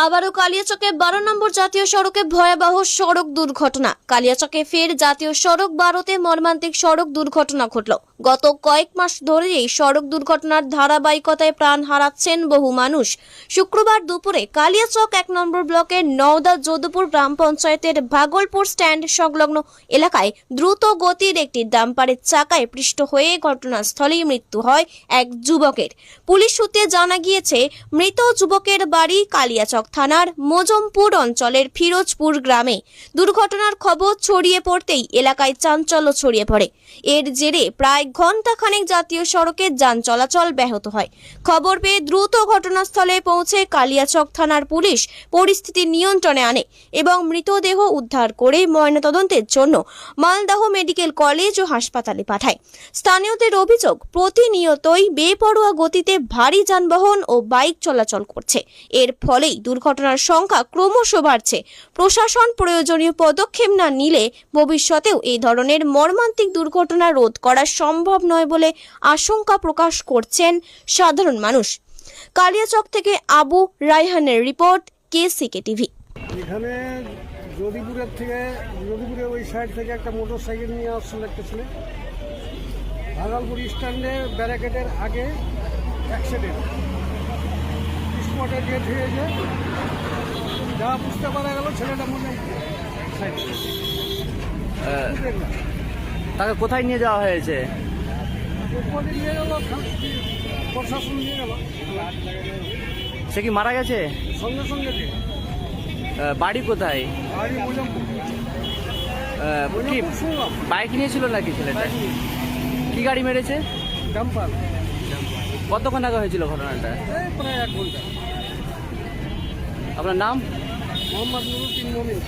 আবারও কালিয়াচকে 12 নম্বর জাতীয় সড়কে ভয়াবহ সড়ক দুর্ঘটনা। কালিয়াচকে ফের জাতীয় সড়ক 12তে মর্মান্তিক সড়ক দুর্ঘটনা ঘটল। গত কয়েক মাস ধরে এই সড়ক দুর্ঘটনার ধারাবাহিকতায় প্রাণ হারাচ্ছেন বহু মানুষ। শুক্রবার দুপুরে কালিয়াচক 1 নম্বর ব্লকের নওদা যদুপুর গ্রাম পঞ্চায়েতের ভাগলপুর স্ট্যান্ড সংলগ্ন এলাকায় দ্রুত গতির একটি ডাম্পারের চাকায় পৃষ্ঠ হয়ে ঘটনাস্থলেই মৃত্যু হয় এক যুবকের। পুলিশ সূত্রে জানা গিয়েছে, মৃত যুবকের বাড়ি কালিয়াচক থানার মজমপুর অঞ্চলের ফিরোজপুর গ্রামে। দুর্ঘটনার খবর ছড়িয়ে পড়তেই এলাকায় চাঞ্চল্য ছড়িয়ে পড়ে। এর জেরে প্রায় ঘণ্টাখানেক জাতীয় সড়কে যান চলাচল ব্যাহত হয়। খবর পেয়ে দ্রুত ঘটনাস্থলে পৌঁছে কালিয়াচক থানার পুলিশ পরিস্থিতি নিয়ন্ত্রণে আনে এবং মৃতদেহ উদ্ধার করে ময়নাতদন্তের জন্য মালদহ মেডিকেল কলেজ ও হাসপাতালে পাঠায়। স্থানীয়দের অভিযোগ, প্রতিনিয়তই বেপরোয়া গতিতে ভারী যানবাহন ও বাইক চলাচল করছে। এর ফলেই দুর্ঘটনার সংখ্যা ক্রমশ বাড়ছে। প্রশাসন প্রয়োজনীয় পদক্ষেপ না নিলে ভবিষ্যতেও এই ধরনের মর্মান্তিক দুর্ঘটনা রোধ করা সম্ভব নয় বলে আশঙ্কা প্রকাশ করছেন সাধারণ মানুষ। কালিয়াচক থেকে আবু রায়হানের রিপোর্ট, KCK টিভি। এখানে যদুপুরের ওই সাইড থেকে একটা মোটর সাইকেল নিয়ে আসছিল একটা ছেলে। ভাগলপুর স্ট্যান্ডে ব্যারিকেডের আগে অ্যাক্সিডেন্ট, স্পটে ডেথ হয়েছে। যা বুঝতে পারা গেল ছেলেটা মনে তাকে কোথায় নিয়ে যাওয়া হয়েছে? উপরে নিয়ে গেল, প্রশাসন নিয়ে গেল। সে কি মারা গেছে? সঙ্গে সঙ্গে বাড়ি কোথায়? গাড়ি কি শুনলাম বাইক নিয়েছিল নাকি ছেলেটা? কি গাড়ি মেরেছে? ডাম্পার। কতক্ষণ আগে হয়েছিল ঘটনাটা? এই প্রায় 1 ঘন্টা। আপনার নাম? মোহাম্মদ নুরুদ্দিন মমিন।